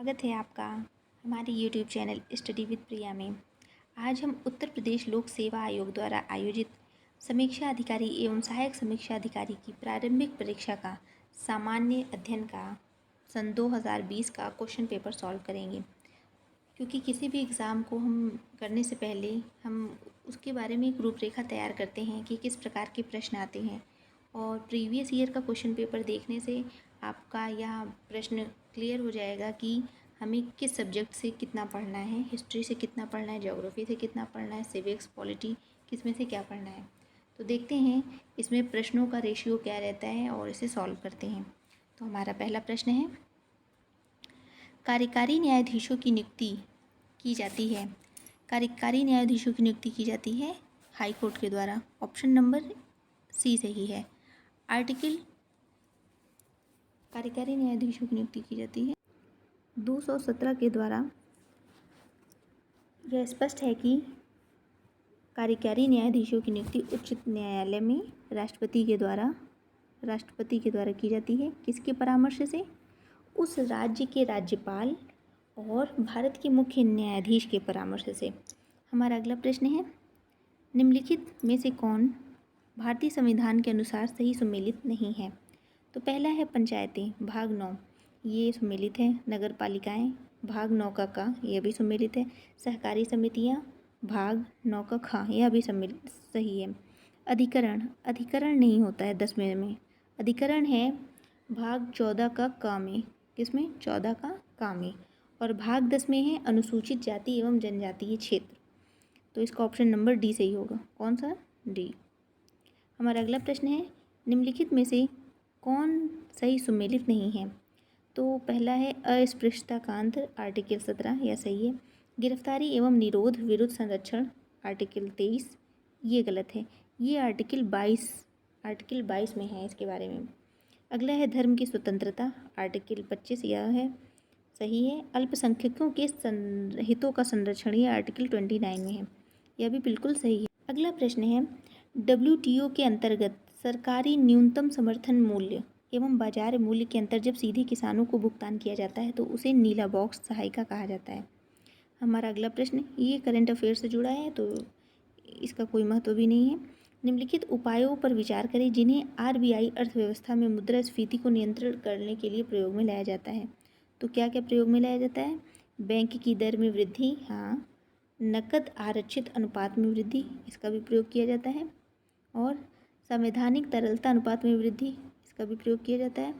स्वागत है आपका हमारे YouTube चैनल स्टडी विद प्रिया में। आज हम उत्तर प्रदेश लोक सेवा आयोग द्वारा आयोजित समीक्षा अधिकारी एवं सहायक समीक्षा अधिकारी की प्रारंभिक परीक्षा का सामान्य अध्ययन का सन 2020 का क्वेश्चन पेपर सॉल्व करेंगे। क्योंकि किसी भी एग्ज़ाम को हम करने से पहले हम उसके बारे में एक रूपरेखा तैयार करते हैं कि किस प्रकार के प्रश्न आते हैं, और प्रीवियस ईयर का क्वेश्चन पेपर देखने से आपका यह प्रश्न क्लियर हो जाएगा कि हमें किस सब्जेक्ट से कितना पढ़ना है, हिस्ट्री से कितना पढ़ना है, ज्योग्राफी से कितना पढ़ना है, सिविक्स, पॉलिटी, किस में से क्या पढ़ना है। तो देखते हैं इसमें प्रश्नों का रेशियो क्या रहता है और इसे सॉल्व करते हैं। तो हमारा पहला प्रश्न है, कार्यकारी न्यायाधीशों की नियुक्ति की जाती है। कार्यकारी न्यायाधीशों की नियुक्ति की जाती है हाई कोर्ट के द्वारा। ऑप्शन नंबर सी सही है। आर्टिकल कार्यकारी न्यायाधीशों की नियुक्ति की जाती है 217 के द्वारा। यह स्पष्ट है कि कार्यकारी न्यायाधीशों की नियुक्ति उच्च न्यायालय में राष्ट्रपति के द्वारा की जाती है। किसके परामर्श से? उस राज्य के राज्यपाल और भारत के मुख्य न्यायाधीश के परामर्श से। हमारा अगला प्रश्न है, निम्नलिखित में से कौन भारतीय संविधान के अनुसार सही सुमेलित नहीं है? तो पहला है पंचायतें, भाग 9, ये सुमेलित है। नगर पालिकाएँ, भाग 9 का यह भी सुमेलित है। सहकारी समितियाँ, भाग 9 का ख, यह भी सम्मिलित सही है। अधिकरण नहीं होता है 10वें में। अधिकरण है भाग 14 का क में। किसमें? 14 का क में। और भाग 10 में है अनुसूचित जाति एवं जनजातीय क्षेत्र। तो इसका ऑप्शन नंबर डी सही होगा। कौन सा? डी। हमारा अगला प्रश्न है, निम्नलिखित में से कौन सही सुमेलित नहीं है? तो पहला है अस्पृश्यता का अंत, आर्टिकल 17, यह सही है। गिरफ्तारी एवं निरोध विरुद्ध संरक्षण, आर्टिकल 23, ये गलत है। ये आर्टिकल 22 में है इसके बारे में। अगला है धर्म की स्वतंत्रता, आर्टिकल 25, यह है सही है। अल्पसंख्यकों के हितों का संरक्षण, ये आर्टिकल 29 में है, यह भी बिल्कुल सही है। अगला प्रश्न है, WTO के अंतर्गत सरकारी न्यूनतम समर्थन मूल्य एवं बाजार मूल्य के अंतर जब सीधे किसानों को भुगतान किया जाता है तो उसे नीला बॉक्स सहायिका कहा जाता है। हमारा अगला प्रश्न, ये करंट अफेयर से जुड़ा है तो इसका कोई महत्व भी नहीं है। निम्नलिखित उपायों पर विचार करें जिन्हें RBI अर्थव्यवस्था में मुद्रास्फीति को नियंत्रण करने के लिए प्रयोग में लाया जाता है। तो क्या क्या प्रयोग में लाया जाता है? बैंक की दर में वृद्धि, हाँ। नकद आरक्षित अनुपात में वृद्धि, इसका भी प्रयोग किया जाता है। और संवैधानिक तरलता अनुपात में वृद्धि, इसका भी प्रयोग किया जाता है।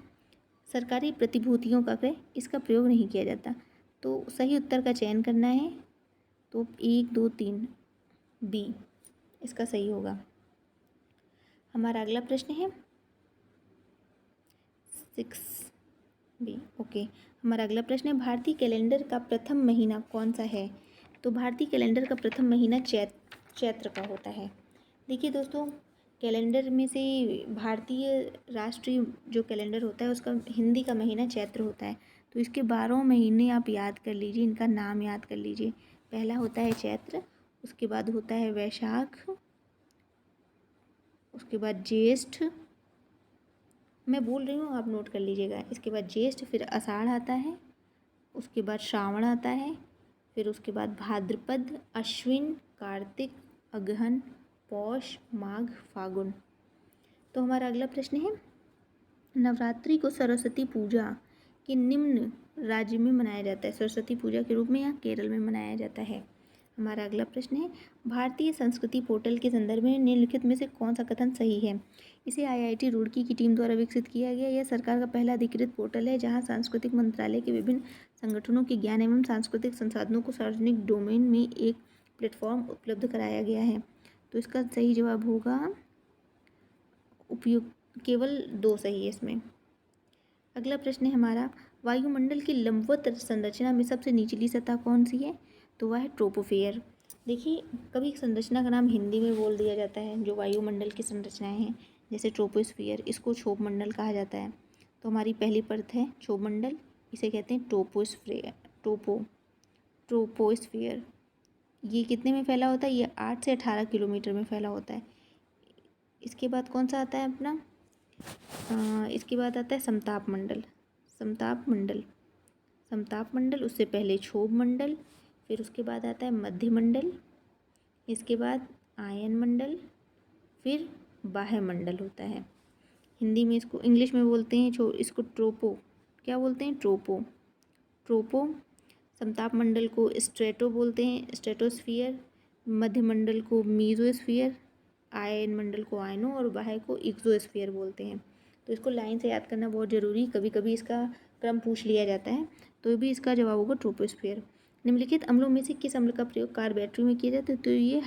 सरकारी प्रतिभूतियों का क्रय, इसका प्रयोग नहीं किया जाता। तो सही उत्तर का चयन करना है। तो 1, 2, 3 बी इसका सही होगा। हमारा अगला प्रश्न है 6 बी, ओके। हमारा अगला प्रश्न है, भारतीय कैलेंडर का प्रथम महीना कौन सा है? तो भारतीय कैलेंडर का प्रथम महीना चैत्र का होता है। देखिए दोस्तों, कैलेंडर में से भारतीय राष्ट्रीय जो कैलेंडर होता है उसका हिंदी का महीना चैत्र होता है। तो इसके 12 महीने आप याद कर लीजिए, इनका नाम याद कर लीजिए। पहला होता है चैत्र, उसके बाद होता है वैशाख, उसके बाद ज्येष्ठ, मैं बोल रही हूँ आप नोट कर लीजिएगा। इसके बाद ज्येष्ठ, फिर आषाढ़ आता है, उसके बाद श्रावण आता है, फिर उसके बाद भाद्रपद, अश्विन, कार्तिक, अगहन, पौष, माघ, फागुन। तो हमारा अगला प्रश्न है, नवरात्रि को सरस्वती पूजा के निम्न राज्य में मनाया जाता है। सरस्वती पूजा के रूप में या केरल में मनाया जाता है। हमारा अगला प्रश्न है, भारतीय संस्कृति पोर्टल के संदर्भ में निम्नलिखित में से कौन सा कथन सही है? इसे IIT रुड़की की टीम द्वारा विकसित किया गया। यह सरकार का पहला अधिकृत पोर्टल है जहां सांस्कृतिक मंत्रालय के विभिन्न संगठनों के ज्ञान एवं सांस्कृतिक संसाधनों को सार्वजनिक डोमेन में एक प्लेटफॉर्म उपलब्ध कराया गया है। तो इसका सही जवाब होगा उपयुक्त, केवल 2 सही है इसमें। अगला प्रश्न है हमारा, वायुमंडल की लंबवत संरचना में सबसे निचली सतह कौन सी है? तो वह है ट्रोपोस्फियर। देखिए, कभी संरचना का नाम हिंदी में बोल दिया जाता है, जो वायुमंडल की संरचनाएं हैं, जैसे ट्रोपोस्फियर, इसको क्षोभमंडल कहा जाता है। तो हमारी पहली परत है क्षोभमंडल, इसे कहते हैं ट्रोपोस्फियर। ये कितने में फैला होता है? ये 8 से 18 किलोमीटर में फैला होता है। इसके बाद कौन सा आता है अपना? इसके बाद आता है समताप मंडल। समताप मंडल, उससे पहले क्षोभ मंडल, फिर उसके बाद आता है मध्य मंडल, इसके बाद आयन मंडल, फिर बाह्य मंडल होता है। हिंदी में इसको, इंग्लिश में बोलते हैं इसको ट्रोपो, क्या बोलते हैं, ट्रोपो। समताप मंडल को स्ट्रेटो बोलते हैं, स्ट्रेटोस्फियर। मध्य मंडल को मीजोस्फियर, आयन मंडल को आयनो, और बाह्य को एक्सोस्फियर बोलते हैं। तो इसको लाइन से याद करना बहुत ज़रूरी, कभी कभी इसका क्रम पूछ लिया जाता है, तो भी इसका जवाब होगा ट्रोपोस्फियर। निम्नलिखित अम्लों में से किस अम्ल का प्रयोग कार बैटरी में किया जाता है? तो ये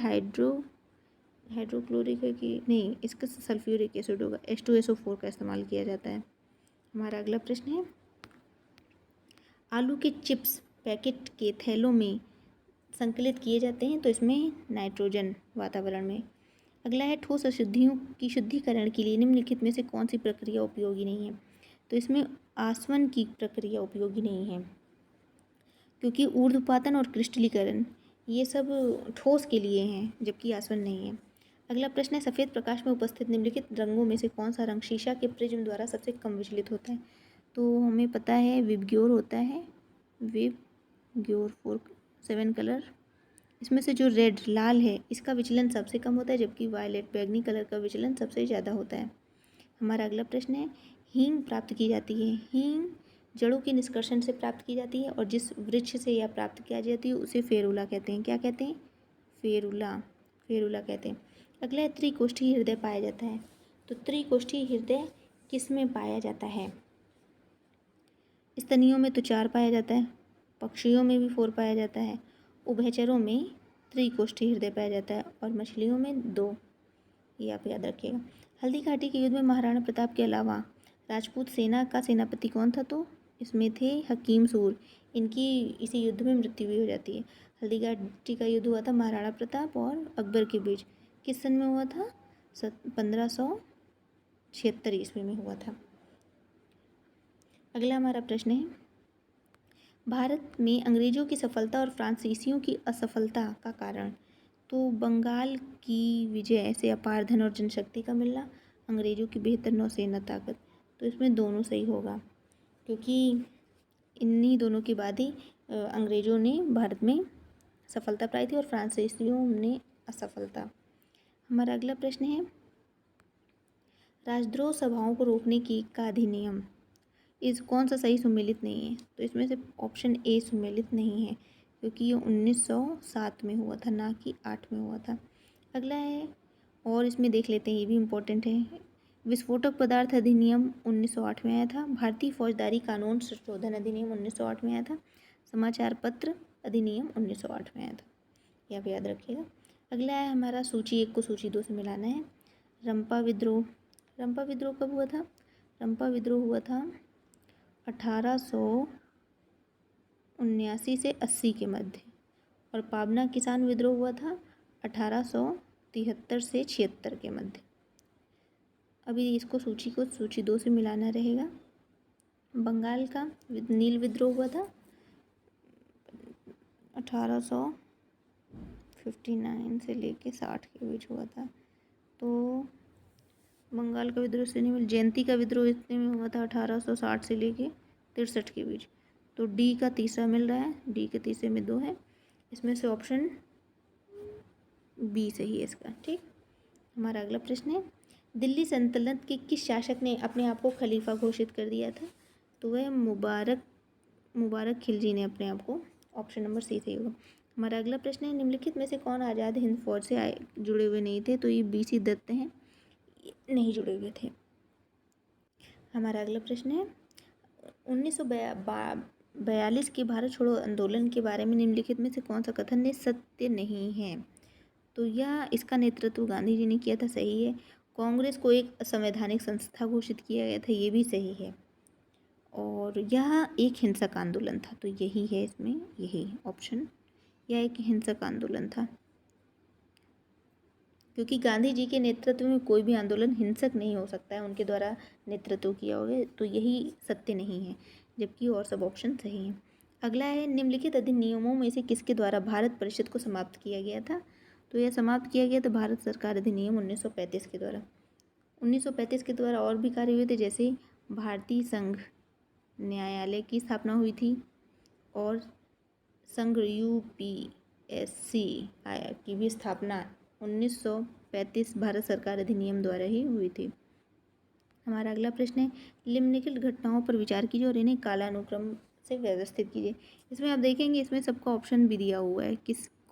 हाइड्रोक्लोरिक है कि नहीं, इसका सल्फ्यूरिक एसिड होगा, H2SO4 का इस्तेमाल किया जाता है। हमारा अगला प्रश्न है, आलू के चिप्स पैकेट के थैलों में संकलित किए जाते हैं, तो इसमें नाइट्रोजन वातावरण में। अगला है, ठोस अशुद्धियों की शुद्धिकरण के लिए निम्नलिखित में से कौन सी प्रक्रिया उपयोगी नहीं है? तो इसमें आसवन की प्रक्रिया उपयोगी नहीं है, क्योंकि ऊर्ध्वपातन और क्रिस्टलीकरण ये सब ठोस के लिए हैं, जबकि आसवन नहीं है। अगला प्रश्न है, सफ़ेद प्रकाश में उपस्थित निम्नलिखित रंगों में से कौन सा रंग शीशा के प्रिज्म द्वारा सबसे कम विचलित होता है? तो हमें पता है विबग्योर होता है, विबग्योर 7 कलर। इसमें से जो रेड लाल है, इसका विचलन सबसे कम होता है, जबकि वायलेट बैगनी कलर का विचलन सबसे ज़्यादा होता है। हमारा अगला प्रश्न है, हींग प्राप्त की जाती है, हींग जड़ों के निष्कर्षण से प्राप्त की जाती है, और जिस वृक्ष से यह प्राप्त किया जाती है उसे फेरुला कहते हैं। क्या कहते हैं? फेरुला कहते हैं। अगला है, त्रिकोष्ठी हृदय पाया जाता है, तो त्रिकोष्ठी हृदय किस में पाया जाता है? स्तनियों में तो 4 पाया जाता है, पक्षियों में भी 4 पाया जाता है, उभयचरों में त्रिकोष्ठी हृदय पाया जाता है, और मछलियों में 2। ये आप याद रखिएगा। हल्दी घाटी के युद्ध में महाराणा प्रताप के अलावा राजपूत सेना का सेनापति कौन था? तो इसमें थे हकीम सूर, इनकी इसी युद्ध में मृत्यु भी हो जाती है। हल्दी घाटी का युद्ध हुआ था महाराणा प्रताप और अकबर के बीच, किस सन में हुआ था? 1576 ईस्वी में हुआ था। अगला हमारा प्रश्न है, भारत में अंग्रेजों की सफलता और फ्रांसीसियों की असफलता का कारण? तो बंगाल की विजय से अपार धन और जनशक्ति का मिलना, अंग्रेजों की बेहतर नौसेना ताकत। तो इसमें दोनों सही होगा, क्योंकि इन्हीं दोनों के बाद ही अंग्रेजों ने भारत में सफलता पाई थी और फ्रांसीसियों ने असफलता। हमारा अगला प्रश्न है, राजद्रोह सभाओं को रोकने की का अधिनियम इस कौन सा सही सुमेलित नहीं है? तो इसमें से ऑप्शन ए सुमेलित नहीं है, क्योंकि ये 1907 में हुआ था, ना कि 8 में हुआ था। अगला है, और इसमें देख लेते हैं, ये भी इम्पोर्टेंट है, विस्फोटक पदार्थ अधिनियम 1908 में आया था, भारतीय फौजदारी कानून संशोधन अधिनियम 1908 में आया था, समाचार पत्र अधिनियम 1908 में आया था, यह भी याद रखिएगा। अगला है हमारा, सूची 1 को सूची 2 से मिलाना है। रंपा विद्रोह कब हुआ था? रंपा विद्रोह हुआ था 1879 से 80 के मध्य, और पाबना किसान विद्रोह हुआ था 1873 से 76 के मध्य। अभी इसको सूची 2 से मिलाना रहेगा। बंगाल का नील विद्रोह हुआ था 1859 से लेके 60 के बीच हुआ था, तो बंगाल का विद्रोह से नहीं मिल, जयंती का विद्रोह इतने में हुआ था 1860 से लेके 63 के बीच, तो डी का तीसरा मिल रहा है, डी के तीसरे में 2 है, इसमें से ऑप्शन बी सही है इसका। ठीक, हमारा अगला प्रश्न है, दिल्ली सल्तनत के किस शासक ने अपने आप को खलीफा घोषित कर दिया था? तो वह मुबारक खिलजी ने अपने आप को, ऑप्शन नंबर सी सही होगा। हमारा अगला प्रश्न है, निम्नलिखित में से कौन आज़ाद हिंद फौज से जुड़े हुए नहीं थे? तो ये BC दत्त हैं, नहीं जुड़े हुए थे। हमारा अगला प्रश्न है, 1942 के भारत छोड़ो आंदोलन के बारे में निम्नलिखित में से कौन सा कथन सत्य नहीं है? तो यह इसका नेतृत्व गांधी जी ने किया था, सही है। कांग्रेस को एक असंवैधानिक संस्था घोषित किया गया था, ये भी सही है। और यह एक हिंसक आंदोलन था, तो यही है इसमें, यही ऑप्शन, यह एक हिंसक आंदोलन था, क्योंकि गांधी जी के नेतृत्व में कोई भी आंदोलन हिंसक नहीं हो सकता है, उनके द्वारा नेतृत्व किया हुआ, तो यही सत्य नहीं है, जबकि और सब ऑप्शन सही हैं। अगला है, निम्नलिखित अधिनियमों में से किसके द्वारा भारत परिषद को समाप्त किया गया था? तो यह समाप्त किया गया था भारत सरकार अधिनियम 1935 के द्वारा। 1935 के द्वारा और भी कार्य हुए थे, जैसे भारतीय संघ न्यायालय की स्थापना हुई थी, और संघ यूपीएससी की भी स्थापना 1935 भारत सरकार अधिनियम द्वारा ही हुई थी। हमारा अगला प्रश्न है, निम्नलिखित घटनाओं पर विचार कीजिए और इन्हें कालानुक्रम से व्यवस्थित कीजिए। इसमें आप देखेंगे इसमें सबका ऑप्शन भी दिया हुआ है,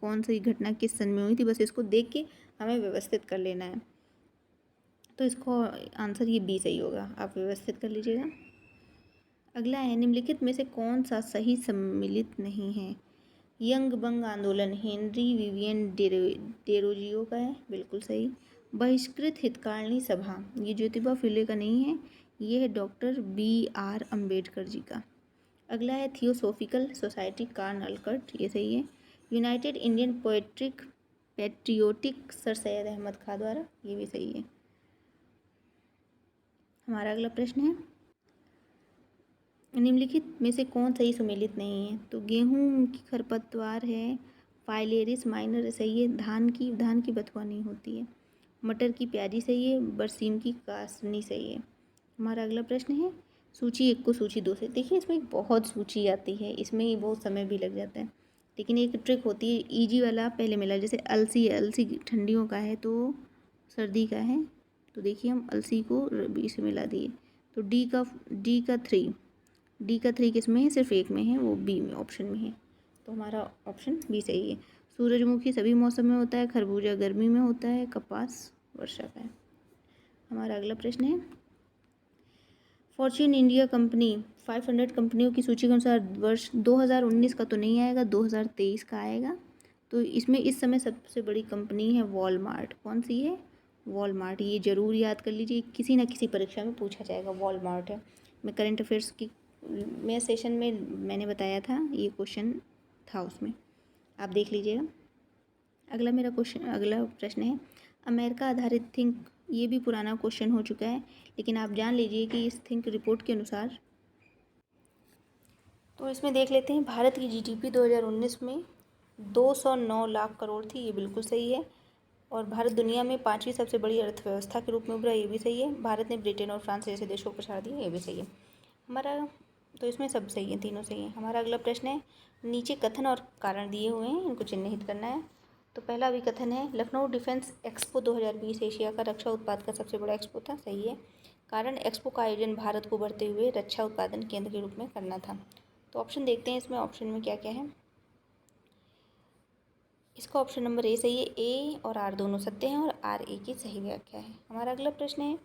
कौन सी घटना किस सन में हुई थी, बस इसको देख के हमें व्यवस्थित कर लेना है। तो इसको आंसर ये बी सही होगा, आप व्यवस्थित कर लीजिएगा। अगला है, निम्नलिखित में से कौन सा सही सम्मिलित नहीं है। यंग बंग आंदोलन हेनरी विवियन डेरोजियो का है, बिल्कुल सही। बहिष्कृत हितकारिणी सभा, ये ज्योतिबा फुले का नहीं है, ये है डॉक्टर BR अम्बेडकर जी का। अगला है, थियोसोफिकल सोसाइटी कार्नलकट, ये सही है। United Indian Patriotic sir Syed Ahmad Khan द्वारा, ये भी सही है। हमारा अगला प्रश्न है, निम्नलिखित में से कौन सही सुमेलित नहीं है। तो गेहूं की खरपतवार है, फाइलेरिस माइनर सही है, धान की बथुआ नहीं होती है, मटर की प्याजी सही है, बरसीम की कासनी सही है। हमारा अगला प्रश्न है, सूची 1 को सूची 2 से, देखिए इसमें बहुत सूची आती है, इसमें ही बहुत समय भी लग जाता है, लेकिन एक ट्रिक होती है, ईजी वाला पहले मिला, जैसे अलसी है, अलसी ठंडियों का है तो सर्दी का है, तो देखिए हम अलसी को बी से मिला दिए, तो डी का 3 किस में है, सिर्फ एक में है, वो बी में ऑप्शन में है, तो हमारा ऑप्शन बी सही है। सूरजमुखी सभी मौसम में होता है, खरबूजा गर्मी में होता है, कपास वर्षा का है। हमारा अगला प्रश्न है, फॉर्च्यून इंडिया कंपनी 500 कंपनियों की सूची के अनुसार वर्ष 2019 का तो नहीं आएगा, 2023 का आएगा। तो इसमें इस समय सबसे बड़ी कंपनी है वॉलमार्ट, कौन सी है, वॉलमार्ट, ये जरूर याद कर लीजिए, किसी ना किसी परीक्षा में पूछा जाएगा, वॉलमार्ट है। मैं करंट अफेयर्स की में सेशन में मैंने बताया था, ये क्वेश्चन था उसमें, आप देख लीजिएगा। अगला प्रश्न है, अमेरिका आधारित थिंक, ये भी पुराना क्वेश्चन हो चुका है, लेकिन आप जान लीजिए कि इस थिंक रिपोर्ट के अनुसार, तो इसमें देख लेते हैं, भारत की GDP 2019 में 209 लाख करोड़ थी, ये बिल्कुल सही है। और भारत दुनिया में 5वीं सबसे बड़ी अर्थव्यवस्था के रूप में उभरा, ये भी सही है। भारत ने ब्रिटेन और फ्रांस जैसे देशों को पछाड़ दिया, ये भी सही है हमारा, तो इसमें सब सही है, तीनों सही है। हमारा अगला प्रश्न है, नीचे कथन और कारण दिए हुए हैं, इनको चिन्हित करना है। तो पहला भी कथन है, लखनऊ डिफेंस एक्सपो 2020 एशिया का रक्षा उत्पाद का सबसे बड़ा एक्सपो था, सही है। कारण, एक्सपो का आयोजन भारत को बढ़ते हुए रक्षा उत्पादन केंद्र के रूप में करना था। तो ऑप्शन देखते हैं इसमें ऑप्शन में क्या क्या है। इसका ऑप्शन नंबर ए सही है, ए और आर दोनों सत्य हैं और आर ए की सही व्याख्या है। हमारा अगला प्रश्न है,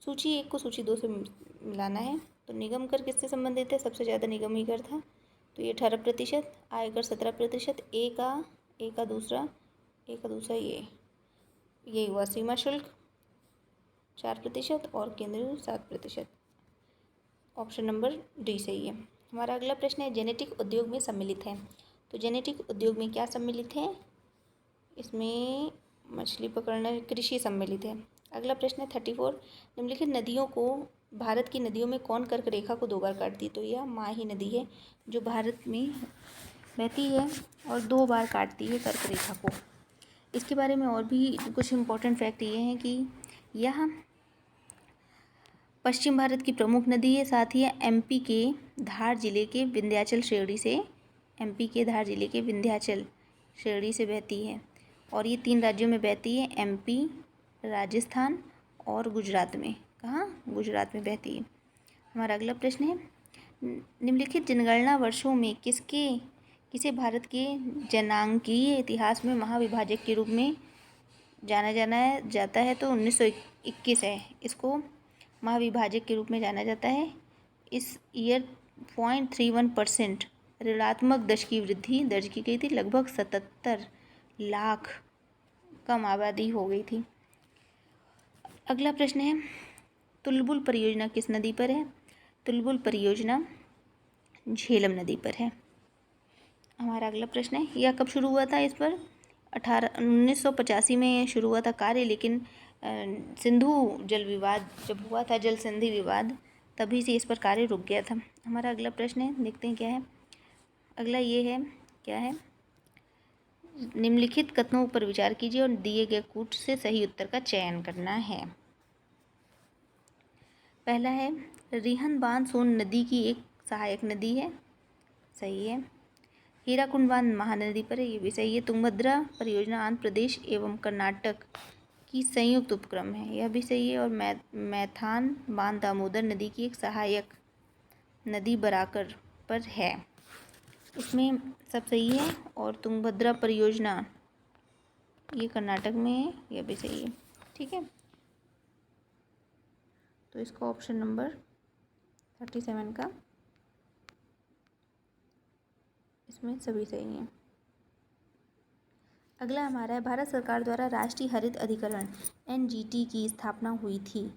सूची 1 को सूची 2 से मिलाना है। तो निगम कर किससे संबंधित है, सबसे ज़्यादा निगम ही कर था, तो ये 18%, आयकर 17%, ए का दूसरा ये हुआ सीमा शुल्क 4% और केंद्रीय 7%, ऑप्शन नंबर डी सही है। हमारा अगला प्रश्न है, जेनेटिक उद्योग में सम्मिलित है। तो जेनेटिक उद्योग में क्या सम्मिलित है, इसमें मछली पकड़ना, कृषि सम्मिलित है। अगला प्रश्न है 34, निम्नलिखित नदियों को, भारत की नदियों में कौन कर्क रेखा को 2 बार काटती है। तो यह माही नदी है जो भारत में बहती है और 2 बार काटती है कर्क रेखा को। इसके बारे में और भी कुछ इम्पोर्टेंट फैक्ट ये हैं कि यह पश्चिम भारत की प्रमुख नदी है, साथ ही एमपी के धार जिले के विंध्याचल श्रेणी से बहती है और ये 3 राज्यों में बहती है, MP, राजस्थान और गुजरात में। कहाँ, गुजरात में बहती है। हमारा अगला प्रश्न है, निम्नलिखित जनगणना वर्षों में किसे भारत के जनांकीय इतिहास में महाविभाजक के रूप में जाना जाता है। तो 1921 है, इसको महाविभाजक के रूप में जाना जाता है। इस ईयर 0.31% ऋणात्मक दश की वृद्धि दर्ज की गई थी, लगभग 77 लाख कम आबादी हो गई थी। अगला प्रश्न है, तुलबुल परियोजना किस नदी पर है। तुलबुल परियोजना झेलम नदी पर है। हमारा अगला प्रश्न है, यह कब शुरू हुआ था। इस पर 1985 में शुरू हुआ था कार्य, लेकिन सिंधु जल विवाद जब हुआ था, जल संधि विवाद, तभी से इस पर कार्य रुक गया था। हमारा अगला प्रश्न है, देखते हैं क्या है। अगला ये है, क्या है, निम्नलिखित कथनों पर विचार कीजिए और दिए गए कूट से सही उत्तर का चयन करना है। पहला है, रिहन बांध सोन नदी की एक सहायक नदी है, सही है। हीराकुंड बांध महानदी पर है, ये भी सही है। तुंगभद्रा परियोजना आंध्र प्रदेश एवं कर्नाटक की संयुक्त उपक्रम है, यह भी सही है। और मैथान बांध दामोदर नदी की एक सहायक नदी बराकर पर है, इसमें सब सही है। और तुंगभद्रा परियोजना ये कर्नाटक में है, यह भी सही है। ठीक है, तो इसका ऑप्शन नंबर 37 का इसमें सभी सही हैं। अगला हमारा है, भारत सरकार द्वारा राष्ट्रीय हरित अधिकरण NGT की स्थापना हुई थी।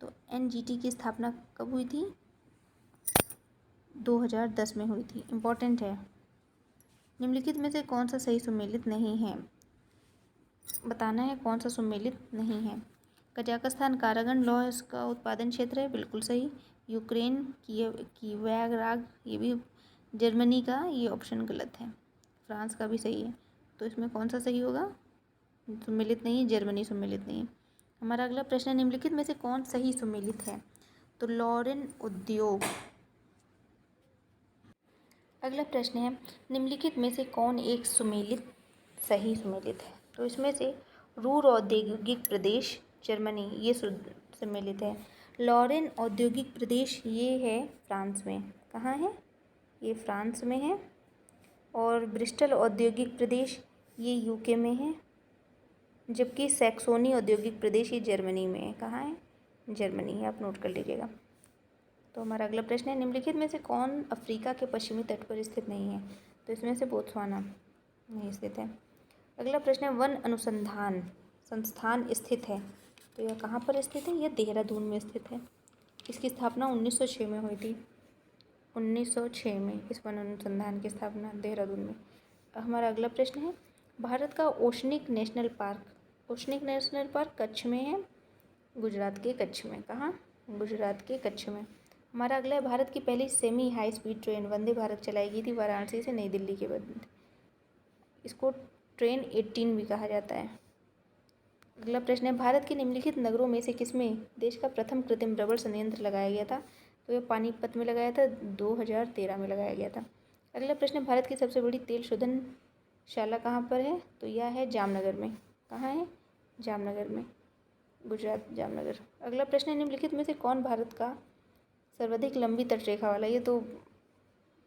तो NGT की स्थापना कब हुई थी? 2010 में हुई थी। इम्पॉर्टेंट है। निम्नलिखित में से कौन सा सही सुमेलित नहीं है, बताना है कौन सा सुमेलित नहीं है। कजाकिस्तान कारागन लौह इसका उत्पादन क्षेत्र है, बिल्कुल सही। यूक्रेन की वैगराग, ये भी जर्मनी का, ये ऑप्शन गलत है। फ्रांस का भी सही है, तो इसमें कौन सा सही होगा? सुमेलित नहीं है, जर्मनी सुमेलित नहीं है। हमारा अगला प्रश्न है, निम्नलिखित में से कौन सही सुमेलित है? तो लॉरेन उद्योग। अगला प्रश्न है, निम्नलिखित में से कौन एक सुमेलित सही सुमेलित है? तो इसमें से रूर औद्योगिक प्रदेश जर्मनी, ये सुमेलित है। लॉरेन औद्योगिक प्रदेश ये है फ्रांस में। कहाँ है? ये फ्रांस में है। और ब्रिस्टल औद्योगिक प्रदेश ये UK में है, जबकि सैक्सोनी औद्योगिक प्रदेश ये जर्मनी में है। कहाँ है? जर्मनी है, आप नोट कर लीजिएगा। तो हमारा अगला प्रश्न है, निम्नलिखित में से कौन अफ्रीका के पश्चिमी तट पर स्थित नहीं है? तो इसमें से बोत्सवाना नहीं स्थित है। अगला प्रश्न है, वन अनुसंधान संस्थान स्थित है, तो यह कहाँ पर स्थित है? यह देहरादून में स्थित है। इसकी स्थापना 1906 में हुई थी। 1906 में इस वन अनुसंधान की स्थापना देहरादून में। हमारा अगला प्रश्न है, भारत का ओशनिक नेशनल पार्क कच्छ में है, गुजरात के कच्छ में। कहाँ? गुजरात के कच्छ में। हमारा अगला है, भारत की पहली semi high speed train Vande Bharat चलाई गई थी वाराणसी से नई दिल्ली के बाद। इसको ट्रेन 18 भी कहा जाता है। अगला प्रश्न है, भारत के निम्नलिखित नगरों में से किसमें देश का प्रथम कृत्रिम रबड़ संयंत्र लगाया गया था? तो यह पानीपत में लगाया था, 2013 में लगाया गया था। अगला प्रश्न है, भारत की सबसे बड़ी तेल शोधनशाला कहाँ पर है? तो यह है जामनगर में। कहाँ है? जामनगर में, गुजरात, जामनगर। अगला प्रश्न है, निम्नलिखित में से कौन भारत का सर्वाधिक लंबी तटरेखा वाला? ये तो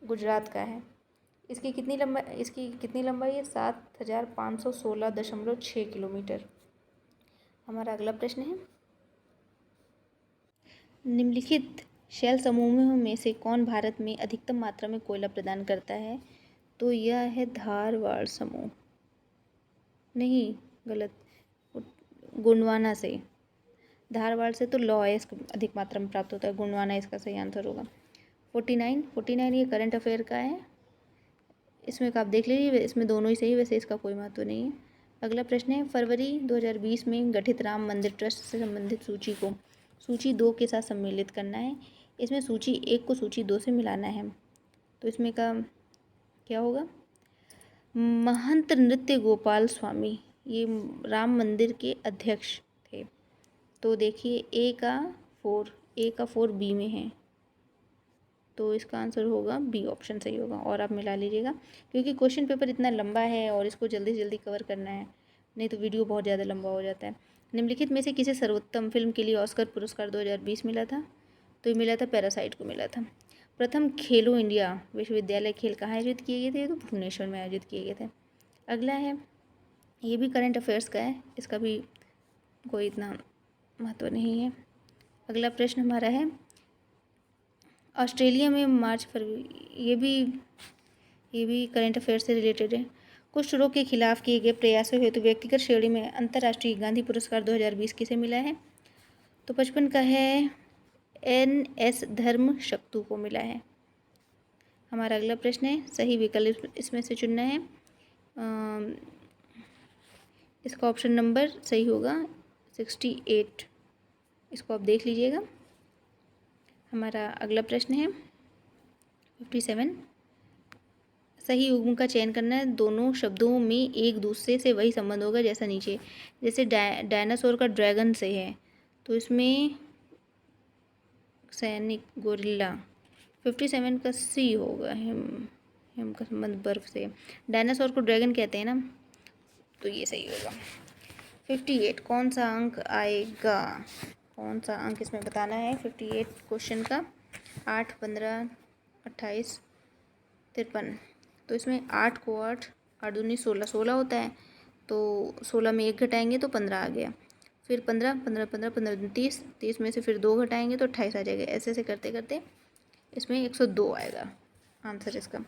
गुजरात का है। इसकी कितनी लंबाई है? 7516.6 किलोमीटर। हमारा अगला प्रश्न है, निम्नलिखित शैल समूहों में से कौन भारत में अधिकतम मात्रा में कोयला प्रदान करता है? तो यह है धारवाड़ समूह। नहीं, गलत, गोंडवाना से। धारवाड़ से तो लौह अधिक मात्रा में प्राप्त होता है, गोंडवाना इसका सही आंसर होगा। 49 ये करंट अफेयर का है, इसमें आप देख लीजिए, इसमें दोनों ही सही, वैसे इसका कोई महत्व नहीं है। अगला प्रश्न है, फरवरी 2020 में गठित राम मंदिर ट्रस्ट से संबंधित सूची को सूची 2 के साथ सम्मिलित करना है। इसमें सूची 1 को सूची 2 से मिलाना है, तो इसमें का क्या होगा? महंत नृत्य गोपाल स्वामी ये राम मंदिर के अध्यक्ष थे। तो देखिए ए का 4 बी में है, तो इसका आंसर होगा बी, ऑप्शन सही होगा। और आप मिला लीजिएगा, क्योंकि क्वेश्चन पेपर इतना लंबा है और इसको जल्दी से जल्दी कवर करना है, नहीं तो वीडियो बहुत ज़्यादा लंबा हो जाता है। निम्नलिखित में से किसे सर्वोत्तम फिल्म के लिए ऑस्कर पुरस्कार 2020 मिला था? तो ये मिला था पैरासाइट को मिला था। प्रथम खेलो इंडिया विश्वविद्यालय खेल कहाँ आयोजित किए गए थे? तो भुवनेश्वर में आयोजित किए गए थे। अगला है, ये भी करंट अफेयर्स का है, इसका भी कोई इतना महत्व नहीं है। अगला प्रश्न हमारा है, ऑस्ट्रेलिया में मार्च फरवरी, ये भी करंट अफेयर से रिलेटेड है। कुष्ठ रोग के खिलाफ किए गए प्रयासों हेतु व्यक्तिगत श्रेणी में अंतर्राष्ट्रीय गांधी पुरस्कार 2020 किसे मिला है? तो 55 का है NS धर्म शक्तु को मिला है। हमारा अगला प्रश्न है, सही विकल्प इसमें से चुनना है। इसका ऑप्शन नंबर सही होगा 68, इसको आप देख लीजिएगा। हमारा अगला प्रश्न है 57, सही युग्म का चयन करना है। दोनों शब्दों में एक दूसरे से वही संबंध होगा जैसा नीचे, जैसे डायनासोर का ड्रैगन से है, तो इसमें सैनिक गोरिल्ला। 57 का सी होगा, हिम का संबंध बर्फ से। डायनासोर को ड्रैगन कहते हैं ना, तो ये सही होगा। 58 कौन सा अंक आएगा, कौन सा अंक इसमें बताना है 58 क्वेश्चन का। 8, 15, 28, 53। तो इसमें 8 को 8, 8 दूनी 16, 16 होता है, तो 16 में 1 घटाएंगे तो 15 आ गया। फिर 15, 15, 15, 15 दूनी 30, 30 में से फिर 2 घटाएंगे तो 28 आ जाएगा। ऐसे ऐसे करते करते इसमें 102 आएगा आंसर इसका।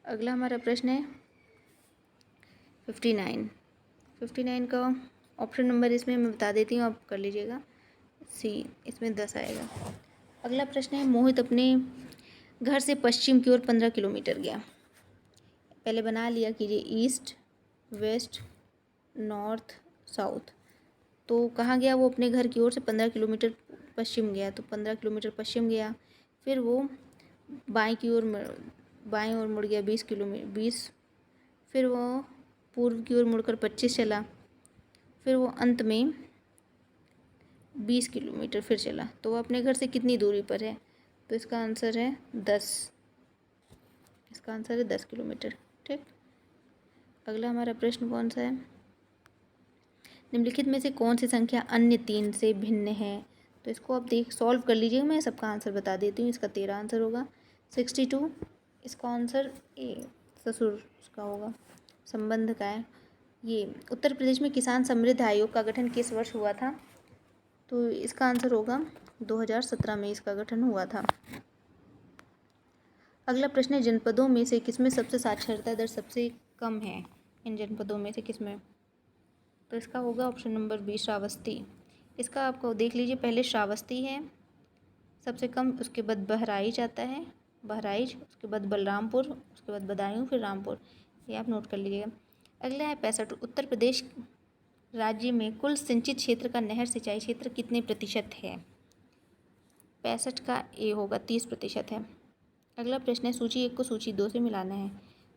अगला हमारा प्रश्न है 59। 59 का ऑप्शन नंबर इसमें मैं बता देती हूँ, आप कर लीजिएगा। सी, इसमें 10 आएगा। अगला प्रश्न है मोहित अपने घर से पश्चिम की ओर 15 किलोमीटर गया। पहले बना लिया कीजिए, ईस्ट, वेस्ट, नॉर्थ, साउथ। तो कहाँ गया वो, अपने घर की ओर से 15 किलोमीटर पश्चिम गया, तो 15 किलोमीटर पश्चिम गया। फिर वो बाईं ओर मुड़ गया 20। फिर वो पूर्व की ओर मुड़कर 25 चला। फिर वो अंत में 20 किलोमीटर फिर चला। तो वो अपने घर से कितनी दूरी पर है, तो इसका आंसर है 10। इसका आंसर है 10 किलोमीटर। ठीक। अगला हमारा प्रश्न कौन सा है, निम्नलिखित में से कौन सी संख्या अन्य 3 से भिन्न है। तो इसको आप सॉल्व कर लीजिएगा, मैं सबका आंसर बता देती हूँ। इसका 13 आंसर होगा। 62 इसका आंसर ससुर उसका होगा, संबंध का है। ये उत्तर प्रदेश में किसान समृद्धि आयोग का गठन किस वर्ष हुआ था, तो इसका आंसर होगा 2017 में इसका गठन हुआ था। अगला प्रश्न है जनपदों में से किसमें सबसे साक्षरता दर सबसे कम है, इन जनपदों में से किसमें, तो इसका होगा ऑप्शन नंबर बी, श्रावस्ती। इसका आपको देख लीजिए, पहले श्रावस्ती है सबसे कम, उसके बाद बहराइच आता है, बहराइच, उसके बाद बलरामपुर, उसके बाद बदायूं, फिर रामपुर। ये आप नोट कर लीजिएगा। अगला है 65 उत्तर प्रदेश राज्य में कुल सिंचित क्षेत्र का नहर सिंचाई क्षेत्र कितने प्रतिशत है। 65 का ए होगा 30% है। अगला प्रश्न है सूची 1 को सूची 2 से मिलाना है।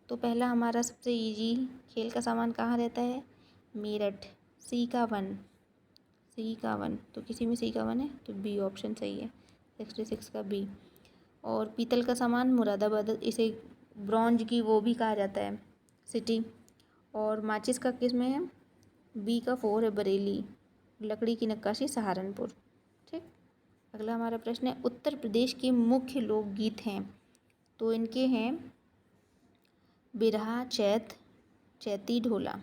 तो पहला हमारा सबसे इजी खेल का सामान कहाँ रहता है, मेरठ। सी का 1, तो किसी में सी का 1 है तो बी ऑप्शन सही है, 66 का बी। और पीतल का सामान मुरादाबाद, इसे ब्रॉन्ज की वो भी कहा जाता है सिटी। और माचिस का किस में है, बी का 4 है, बरेली। लकड़ी की नक्काशी सहारनपुर। ठीक। अगला हमारा प्रश्न है उत्तर प्रदेश के मुख्य लोकगीत हैं, तो इनके हैं बिरहा, चैत, चैती, ढोला।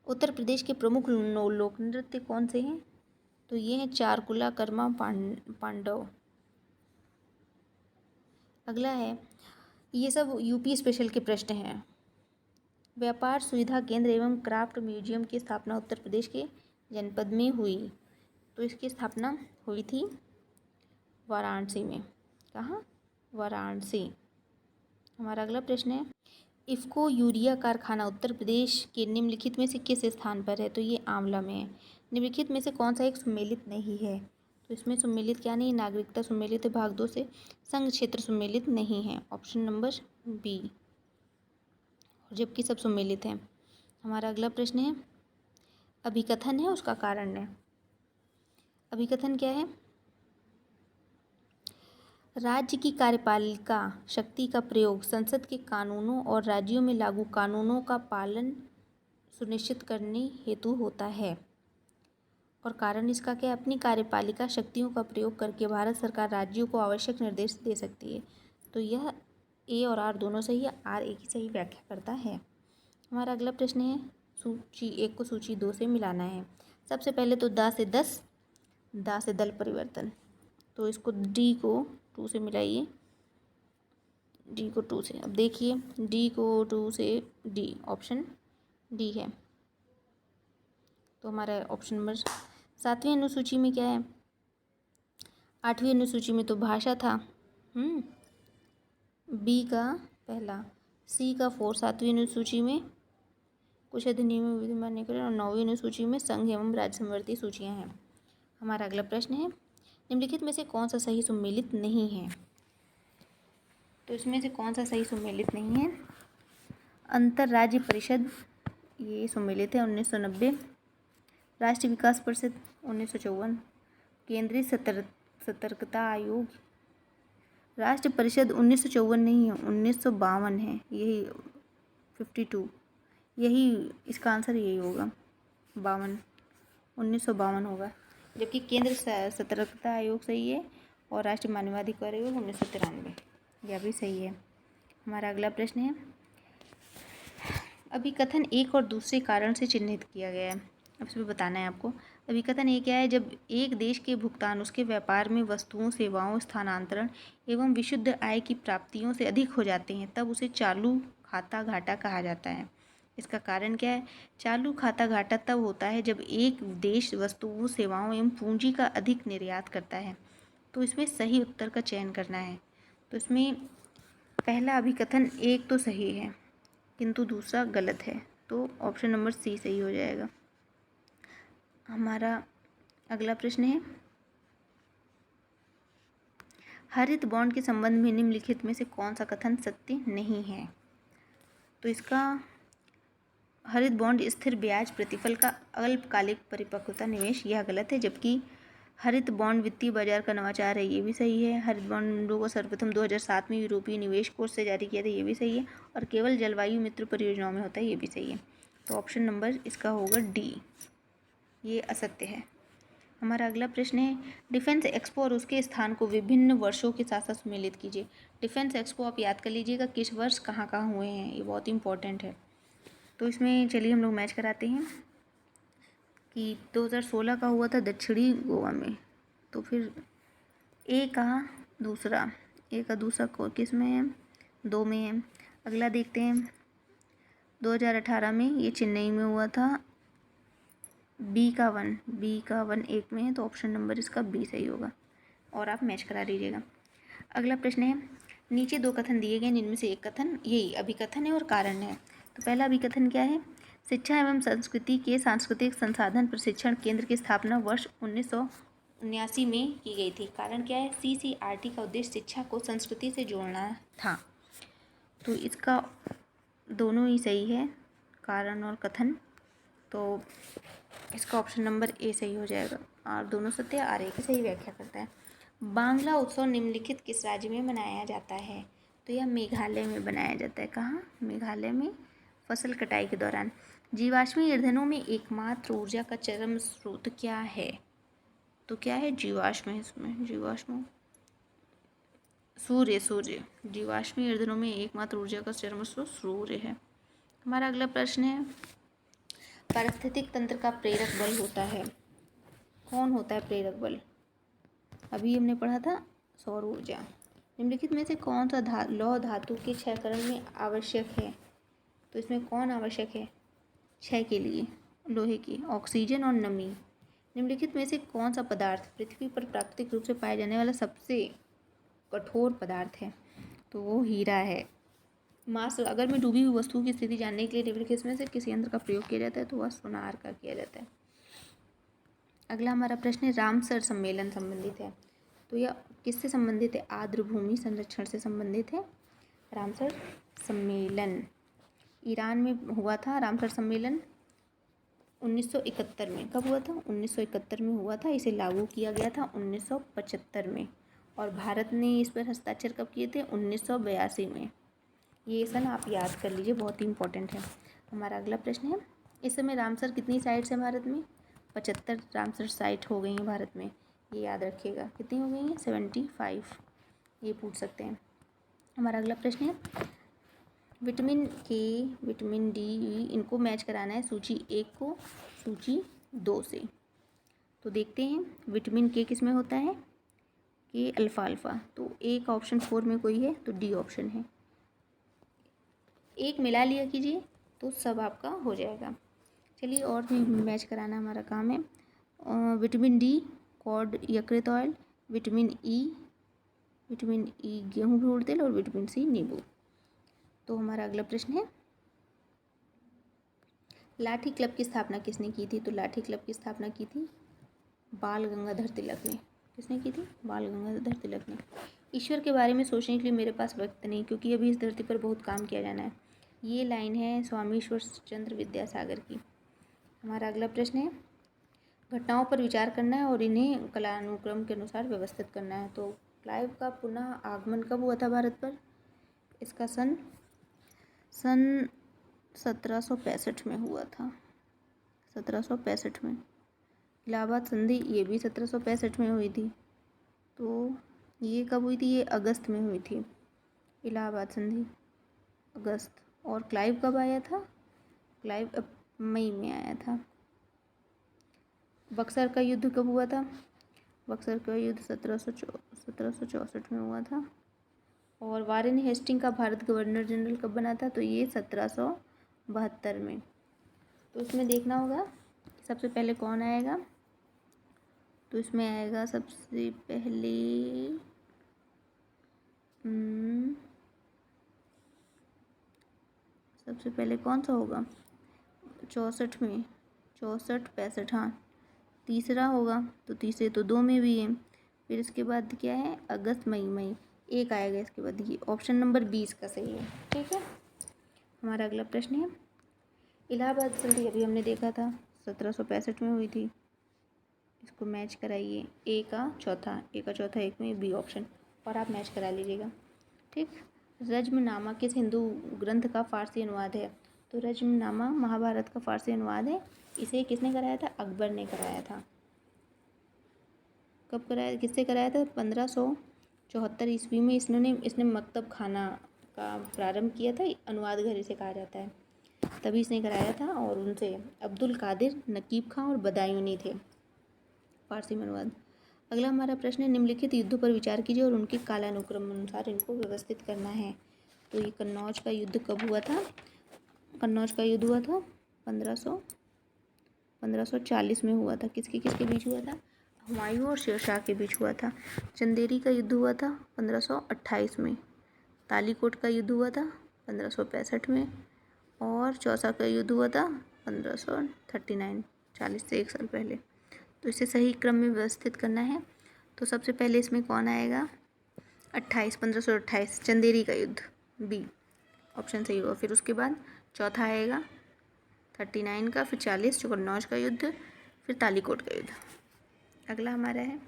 उत्तर प्रदेश के प्रमुख लोक नृत्य कौन से हैं, तो ये हैं चारकुला, कर्मा, पांडव। अगला है, ये सब यूपी स्पेशल के प्रश्न हैं। व्यापार सुविधा केंद्र एवं क्राफ्ट म्यूजियम की स्थापना उत्तर प्रदेश के जनपद में हुई, तो इसकी स्थापना हुई थी वाराणसी में। कहाँ, वाराणसी। हमारा अगला प्रश्न है इफ़को यूरिया कारखाना उत्तर प्रदेश के निम्नलिखित में से किस स्थान पर है, तो ये आंवला में है। निम्नलिखित में से कौन सा एक सुमेलित नहीं है, तो इसमें सुमेलित क्या नहीं, नागरिकता सुमेलित है भाग 2 से, संघ क्षेत्र सुमेलित नहीं है, ऑप्शन नंबर बी, जबकि सब सुमेलित हैं। हमारा अगला प्रश्न है अभिकथन है उसका कारण है। अभिकथन क्या है, राज्य की कार्यपालिका शक्ति का प्रयोग संसद के कानूनों और राज्यों में लागू कानूनों का पालन सुनिश्चित करने हेतु होता है। और कारण इसका क्या है, अपनी कार्यपालिका शक्तियों का प्रयोग करके भारत सरकार राज्यों को आवश्यक निर्देश दे सकती है। तो यह ए और आर दोनों सही है, आर ए की सही व्याख्या करता है। हमारा अगला प्रश्न है सूची 1 को सूची 2 से मिलाना है। सबसे पहले तो दा से 10, दा से दल परिवर्तन, तो इसको डी को 2 से मिलाइए, डी को 2 से। अब देखिए डी को 2 से डी, ऑप्शन डी है। तो हमारा ऑप्शन नंबर 7वीं अनुसूची में क्या है, 8वीं अनुसूची में तो भाषा था, बी का पहला, सी का 4 7वीं अनुसूची में कुछ अधिनियम विधिमान नहीं करें, और 9वीं अनुसूची में संघ एवं राज्य समवर्ती सूचियाँ हैं। हमारा अगला प्रश्न है निम्नलिखित में से कौन सा सही सुमेलित नहीं है, तो इसमें से कौन सा सही सुमेलित नहीं है, अंतर राज्य परिषद ये सुमेलित है 1990, राष्ट्रीय विकास परिषद 1954, केंद्रीय सतर्कता आयोग राष्ट्र परिषद 1954 नहीं है, 1952 है, यही 52, यही इसका आंसर यही होगा, 52, 1952 होगा। जबकि केंद्र सतर्कता आयोग सही है और राष्ट्रीय मानवाधिकार आयोग 1993, यह भी सही है। हमारा अगला प्रश्न है, अभिकथन एक और दूसरे कारण से चिन्हित किया गया है, अब इसमें बताना है आपको। अभिकथन एक क्या है, जब एक देश के भुगतान उसके व्यापार में वस्तुओं, सेवाओं, स्थानांतरण एवं विशुद्ध आय की प्राप्तियों से अधिक हो जाते हैं तब उसे चालू खाता घाटा कहा जाता है। इसका कारण क्या है, चालू खाता घाटा तब होता है जब एक देश वस्तुओं, सेवाओं एवं पूंजी का अधिक निर्यात करता है। तो इसमें सही उत्तर का चयन करना है। तो इसमें पहला अभिकथन एक तो सही है किंतु दूसरा गलत है, तो ऑप्शन नंबर सी सही हो जाएगा। हमारा अगला प्रश्न है, हरित बॉन्ड के संबंध में निम्नलिखित में से कौन सा कथन सत्य नहीं है। तो इसका हरित बॉन्ड स्थिर ब्याज प्रतिफल का अल्पकालिक परिपक्वता निवेश, यह गलत है। जबकि हरित बॉन्ड वित्तीय बाजार का नवाचार है, ये भी सही है। हरित बॉन्डों को सर्वप्रथम 2007 में यूरोपीय निवेश कोष से जारी किया था, ये भी सही है। और केवल जलवायु मित्र परियोजनाओं में होता है, ये भी सही है। तो ऑप्शन नंबर इसका होगा डी, ये असत्य है। हमारा अगला प्रश्न है, डिफेंस एक्सपो और उसके स्थान को विभिन्न वर्षों के साथ साथ सम्मिलित कीजिए। डिफेंस एक्सपो आप याद कर लीजिएगा किस वर्ष कहाँ कहाँ हुए हैं, ये बहुत इंपॉर्टेंट है। तो इसमें चलिए हम लोग मैच कराते हैं कि 2016 का हुआ था दक्षिणी गोवा में, तो फिर ए का दूसरा किस में है, 2 में है। अगला देखते हैं, 2018 में ये चेन्नई में हुआ था, बी का वन 1 में है, तो ऑप्शन नंबर इसका बी सही होगा और आप मैच करा लीजिएगा। अगला प्रश्न है, नीचे 2 कथन दिए गए, इनमें से एक कथन यही अभिकथन है और कारण है। तो पहला अभिकथन क्या है, शिक्षा एवं संस्कृति के सांस्कृतिक संसाधन प्रशिक्षण केंद्र की स्थापना वर्ष 1979 में की गई थी। कारण क्या है, CCRT का उद्देश्य शिक्षा को संस्कृति से जोड़ना था। तो इसका दोनों ही सही है, कारण और कथन, तो इसका ऑप्शन नंबर ए सही हो जाएगा। और दोनों सत्य, आर की सही व्याख्या करता है। बांग्ला उत्सव निम्नलिखित किस राज्य में मनाया जाता है। तो यह मेघालय में बनाया जाता है। कहाँ, मेघालय में, फसल कटाई के दौरान। जीवाश्मी ईंधनों में एकमात्र ऊर्जा का चरम स्रोत क्या है। तो क्या है, जीवाश्म है इसमें, जीवाश्म सूर्य, जीवाश्मी ईंधनों में एकमात्र ऊर्जा का चरम स्रोत सूर्य है। हमारा अगला प्रश्न है, पारिस्थितिक तंत्र का प्रेरक बल होता है, कौन होता है प्रेरक बल। अभी हमने पढ़ा था सौर ऊर्जा। निम्नलिखित में से कौन सा लौह धातु के क्षयकरण में आवश्यक है। तो इसमें कौन आवश्यक है क्षय के लिए, लोहे की, ऑक्सीजन और नमी। निम्नलिखित में से कौन सा पदार्थ पृथ्वी पर प्राकृतिक रूप से पाया जाने वाला सबसे कठोर पदार्थ है। तो वो हीरा है। मास अगर में डूबी हुई वस्तु की स्थिति जानने के लिए निम्नलिखित में से किस यंत्र का प्रयोग किया जाता है, तो वह सोनार का किया जाता है। अगला हमारा प्रश्न है, रामसर सम्मेलन संबंधित है। तो यह किससे संबंधित है, आर्द्र भूमि संरक्षण से संबंधित है। रामसर सम्मेलन ईरान में हुआ था। रामसर सम्मेलन 1971 में, कब हुआ था, 1971 में हुआ था। इसे लागू किया गया था 1975 में, और भारत ने इस पर हस्ताक्षर कब किए थे, 1982 में। ये सन आप याद कर लीजिए, बहुत ही इंपॉर्टेंट है। हमारा अगला प्रश्न है, इस समय रामसर कितनी साइट्स हैं भारत में, 75 रामसर साइट हो गई हैं भारत में, ये याद रखिएगा। कितनी हो गई हैं, 75, ये पूछ सकते हैं। हमारा अगला प्रश्न है, विटामिन के, विटामिन डी, इनको मैच कराना है सूची 1 को सूची 2 से। तो देखते हैं विटामिन के किस में होता है, के अल्फ़ा। तो ए का ऑप्शन 4 में कोई है, तो डी ऑप्शन है। एक मिला लिया कीजिए तो सब आपका हो जाएगा। चलिए और भी मैच कराना हमारा काम है। विटामिन डी कॉड यकृत ऑयल, विटामिन ई गेहूँ भूड़ तेल, और विटामिन सी नींबू। तो हमारा अगला प्रश्न है, लाठी क्लब की स्थापना किसने की थी। तो लाठी क्लब की स्थापना की थी बाल गंगाधर तिलक ने। किसने की थी, बाल गंगाधर तिलक ने। ईश्वर के बारे में सोचने के लिए मेरे पास वक्त नहीं, क्योंकि अभी इस धरती पर बहुत काम किया जाना है। ये लाइन है स्वामी ईश्वर चंद्र विद्यासागर की। हमारा अगला प्रश्न है, घटनाओं पर विचार करना है और इन्हें कालानुक्रम के अनुसार व्यवस्थित करना है। तो क्लाइव का पुनः आगमन कब हुआ था भारत पर? इसका सन 1765 में हुआ था, 1765 में। इलाहाबाद संधि ये भी 1765 में हुई थी। तो ये कब हुई थी? ये अगस्त में हुई थी, इलाहाबाद संधि अगस्त। और क्लाइव कब आया था? क्लाइव मई में आया था। बक्सर का युद्ध कब हुआ था? बक्सर का युद्ध 1764 में हुआ था। और वारेन हेस्टिंग का भारत गवर्नर जनरल कब बना था? तो ये 1772 में। तो इसमें देखना होगा कि सबसे पहले कौन आएगा। तो इसमें आएगा सबसे पहले सबसे पहले कौन सा होगा? 64 में, 64 65, हाँ तीसरा होगा। तो तीसरे तो 2 में भी है। फिर इसके बाद क्या है? अगस्त मई एक आएगा इसके बाद। ये ऑप्शन नंबर 20 का सही है। ठीक है, हमारा अगला प्रश्न है, इलाहाबाद संधि अभी हमने देखा था 1765 में हुई थी। इसको मैच कराइए, ए का चौथा एक में बी ऑप्शन, और आप मैच करा लीजिएगा। ठीक, रज्मनामा किस हिंदू ग्रंथ का फारसी अनुवाद है? तो रज्मनामा महाभारत का फारसी अनुवाद है। इसे किसने कराया था? अकबर ने कराया था। कब कराया, किससे कराया था? 1574 ईस्वी में इसने मकतब खाना का प्रारंभ किया था। अनुवाद घर इसे कहा जाता है, तभी इसने कराया था। और उनसे अब्दुल कादिर, नकीब खां और बदायूनी थे फारसी में अनुवाद। अगला हमारा प्रश्न है, निम्नलिखित युद्धों पर विचार कीजिए और उनके कालानुक्रम अनुसार इनको व्यवस्थित करना है। तो ये कन्नौज का युद्ध कब हुआ था? कन्नौज का युद्ध हुआ था 1540 में हुआ था। किसके किसके बीच हुआ था? हुमायूं और शेरशाह के बीच हुआ था। चंदेरी का युद्ध हुआ था 1528 में। तालीकोट का युद्ध हुआ था 1565 में। और चौसा का युद्ध हुआ था 1539, 40 से 1 साल पहले। तो इसे सही क्रम में व्यवस्थित करना है। तो सबसे पहले इसमें कौन आएगा? 1528 चंदेरी का युद्ध, बी ऑप्शन सही होगा। फिर उसके बाद चौथा आएगा 39 का, फिर 40 कन्नौज का युद्ध, फिर तालीकोट का युद्ध। अगला हमारा है,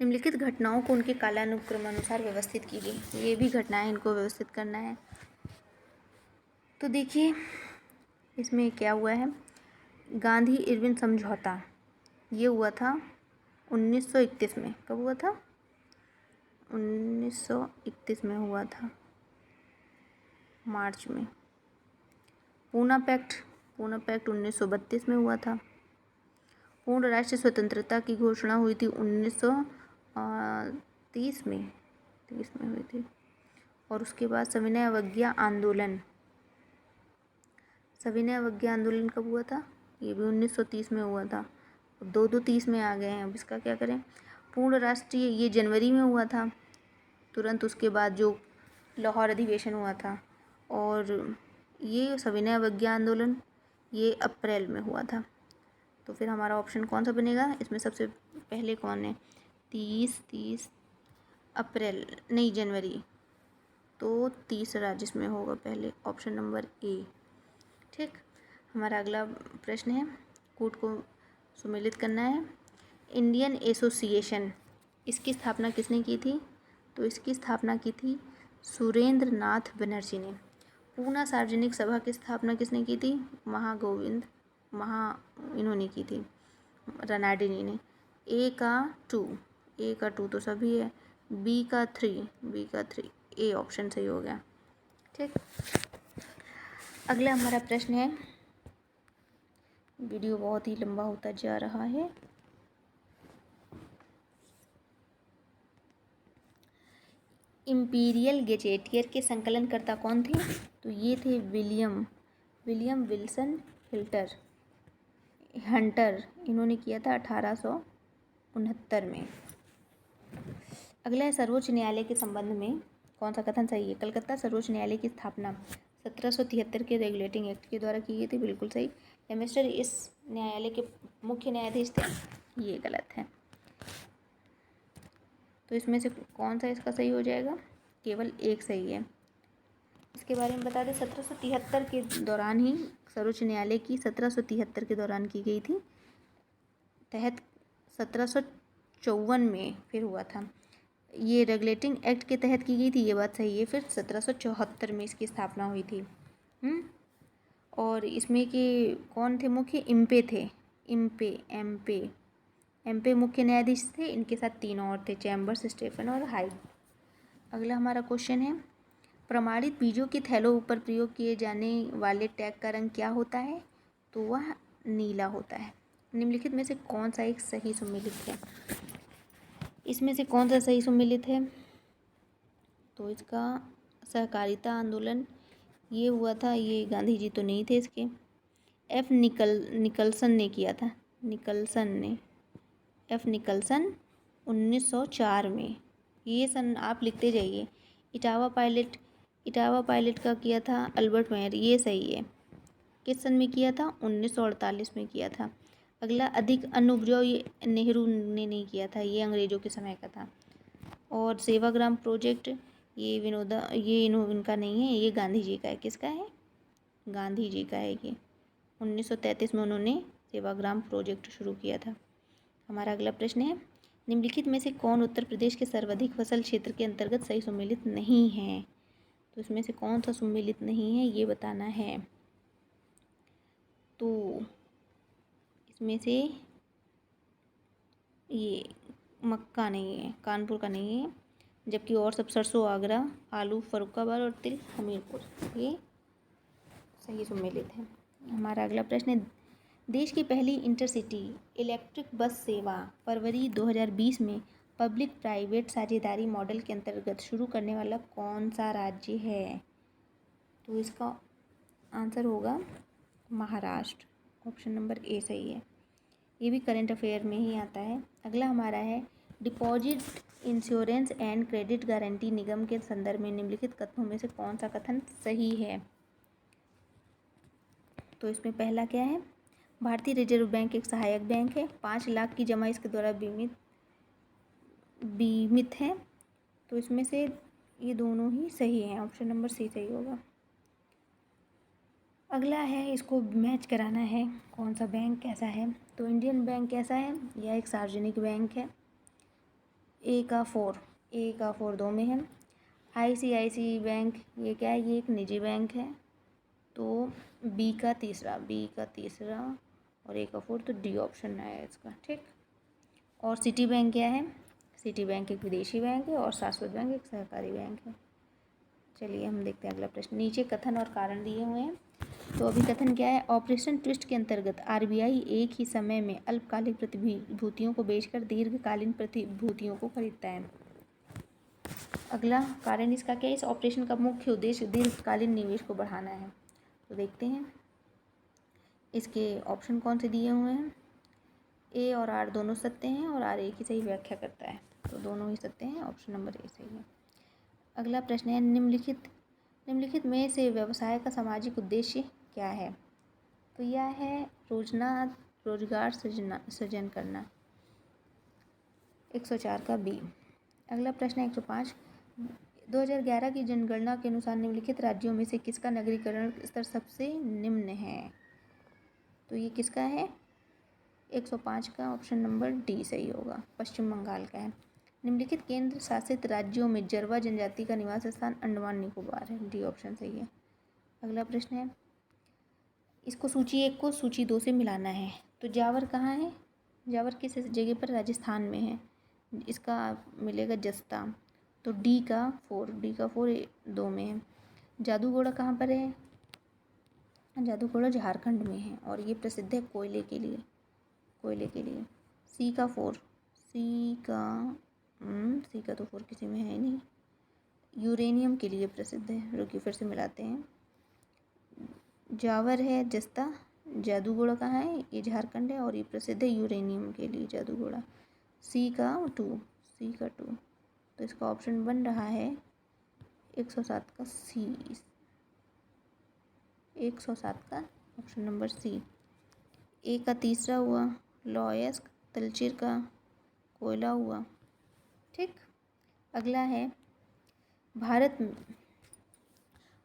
निम्नलिखित घटनाओं को उनके कालानुक्रम अनुसार व्यवस्थित कीजिए। ये भी घटनाएं इनको व्यवस्थित करना है। तो देखिए इसमें क्या हुआ है, गांधी इरविन समझौता ये हुआ था 1931 में। कब हुआ था? 1931 में हुआ था, मार्च में। पूना पैक्ट 1932 में हुआ था। पूर्ण राष्ट्रीय स्वतंत्रता की घोषणा हुई थी 1930 में, 30 में हुई थी। और उसके बाद सविनय अवज्ञा आंदोलन कब हुआ था? ये भी 1930 में हुआ था। अब 30 में आ गए हैं। अब इसका क्या करें? पूर्ण राष्ट्रीय ये जनवरी में हुआ था, तुरंत उसके बाद जो लाहौर अधिवेशन हुआ था। और ये सविनय अवज्ञा आंदोलन ये अप्रैल में हुआ था। तो फिर हमारा ऑप्शन कौन सा बनेगा? इसमें सबसे पहले कौन है? 30 अप्रैल नहीं जनवरी, तो तीसरा जिसमें होगा पहले ऑप्शन नंबर ए। ठीक, हमारा अगला प्रश्न है, कूट को सुमेलित करना है। इंडियन एसोसिएशन इसकी स्थापना किसने की थी? तो इसकी स्थापना की थी सुरेंद्र नाथ बनर्जी ने। पूना सार्वजनिक सभा की स्थापना किसने की थी? इन्होंने की थी, रनाडिनी ने। ए का टू तो सभी है, बी का थ्री, ए ऑप्शन सही हो गया। ठीक, अगला हमारा प्रश्न है, वीडियो बहुत ही लंबा होता जा रहा है। इंपीरियल गेजेटियर के संकलनकर्ता कौन थे? तो ये थे विलियम विल्सन हंटर। इन्होंने किया था 1869 में। अगला है, सर्वोच्च न्यायालय के संबंध में कौन सा कथन सही है? कलकत्ता सर्वोच्च न्यायालय की स्थापना 1773 के रेगुलेटिंग एक्ट के द्वारा की गई थी, बिल्कुल सही। हेमिस्टर इस न्यायालय के मुख्य न्यायाधीश थे, ये गलत है। तो इसमें से कौन सा इसका सही हो जाएगा? केवल एक सही है। इसके बारे में बता दें, 1773 के दौरान ही सर्वोच्च न्यायालय की 1773 के दौरान की गई थी। तहत 1754 में फिर हुआ था। ये रेगुलेटिंग एक्ट के तहत की गई थी, ये बात सही है। फिर 1774 में इसकी स्थापना हुई थी। और इसमें के कौन थे मुख्य? इम्पे थे। एम्पे मुख्य न्यायाधीश थे। इनके साथ 3 और थे, चैम्बर्स, स्टेफन और हाइड। अगला हमारा क्वेश्चन है, प्रमाणित बीजों के थैलों पर प्रयोग किए जाने वाले टैग का रंग क्या होता है? तो वह नीला होता है। निम्नलिखित में से कौन सा एक सही सुमेलित है? इसमें से कौन सा सही सुमेलित है? तो इसका सहकारिता आंदोलन ये हुआ था, ये गांधी जी तो नहीं थे इसके। निकलसन ने किया था, निकलसन 1904 में। ये सन आप लिखते जाइए। इटावा पायलट का किया था अल्बर्ट मेयर, ये सही है। किस सन में किया था? 1948 में किया था। अगला, अधिक अन्न उपजाऊ, ये नेहरू ने नहीं किया था, ये अंग्रेजों के समय का था। और सेवाग्राम प्रोजेक्ट, ये इनका नहीं है, ये गांधी जी का है। किसका है? गांधी जी का है ये। 1933 में उन्होंने सेवाग्राम प्रोजेक्ट शुरू किया था। हमारा अगला प्रश्न है, निम्नलिखित में से कौन उत्तर प्रदेश के सर्वाधिक फसल क्षेत्र के अंतर्गत सही सुमेलित नहीं है? तो इसमें से कौन सा सुमेलित नहीं है, ये बताना है। तो इसमें से ये मक्का नहीं है, कानपुर का नहीं है, जबकि और सब सरसों आगरा, आलू फर्रुखाबाद और तिल हमीरपुर, ये सही सुमेलित है। हमारा अगला प्रश्न है, देश की पहली इंटरसिटी इलेक्ट्रिक बस सेवा फरवरी 2020 में पब्लिक प्राइवेट साझेदारी मॉडल के अंतर्गत शुरू करने वाला कौन सा राज्य है? तो इसका आंसर होगा महाराष्ट्र। ऑप्शन नंबर ए सही है। ये भी करंट अफेयर में ही आता है। अगला हमारा है, deposit insurance and credit guarantee निगम के संदर्भ में निम्नलिखित कथनों में से कौन सा कथन सही है? तो इसमें पहला क्या है, भारतीय रिजर्व बैंक एक सहायक बैंक है। 5 लाख की जमा इसके द्वारा बीमित है। तो इसमें से ये दोनों ही सही हैं, ऑप्शन नंबर सी सही होगा। अगला है, इसको मैच कराना है, कौन सा बैंक कैसा है। तो इंडियन बैंक कैसा है? यह एक सार्वजनिक बैंक है। ए का 4 2 में है। ICICI बैंक ये क्या है? ये एक निजी बैंक है। तो बी का तीसरा और ए का 4, तो डी ऑप्शन है इसका, ठीक। और सिटी बैंक क्या है? सिटी बैंक एक विदेशी बैंक है और शाश्वत बैंक एक सहकारी बैंक है। चलिए हम देखते हैं अगला प्रश्न। नीचे कथन और कारण दिए हुए हैं। तो अभी कथन क्या है, ऑपरेशन ट्विस्ट के अंतर्गत RBI एक ही समय में अल्पकालिक प्रतिभूतियों को बेचकर दीर्घकालीन प्रतिभूतियों को खरीदता है। अगला कारण इसका क्या है, इस ऑपरेशन का मुख्य उद्देश्य दीर्घकालीन निवेश को बढ़ाना है। तो देखते हैं इसके ऑप्शन कौन से दिए हुए हैं। ए और आर दोनों सत्य हैं और आर एक ही सही व्याख्या करता है, तो दोनों ही सत्य हैं, ऑप्शन नंबर ए सही है। अगला प्रश्न है, निम्नलिखित में से व्यवसाय का सामाजिक उद्देश्य क्या है? तो यह है रोजगार सृजन करना, 104 का बी। अगला प्रश्न है 105, 2011 की जनगणना के अनुसार निम्नलिखित राज्यों में से किसका नगरीकरण स्तर सबसे निम्न है? तो ये किसका है? 105 का ऑप्शन नंबर डी सही होगा, पश्चिम बंगाल का है। निम्नलिखित केंद्र शासित राज्यों में जरवा जनजाति का निवास स्थान अंडमान निकोबार है, डी ऑप्शन सही है। अगला प्रश्न है, इसको सूची 1 को सूची 2 से मिलाना है। तो जावर कहाँ है? जावर किस जगह पर? राजस्थान में है। इसका मिलेगा जस्ता, तो डी का 4 2 में है। जादूगोड़ा कहाँ पर है? जादूगोड़ा झारखंड में है और ये प्रसिद्ध है कोयले के लिए। सी का 4 तो 4 किसी में है नहीं। यूरेनियम के लिए प्रसिद्ध है। रुकिए फिर से मिलाते हैं। जावर है जस्ता, जादूगोड़ा कहाँ है? ये झारखंड है और ये प्रसिद्ध है यूरेनियम के लिए, जादूगोड़ा। सी का 2 तो इसका ऑप्शन बन रहा है 107 का सी, 107 का ऑप्शन नंबर सी। ए का तीसरा हुआ लॉयस्क, तलचीर का कोयला हुआ, ठीक। अगला है,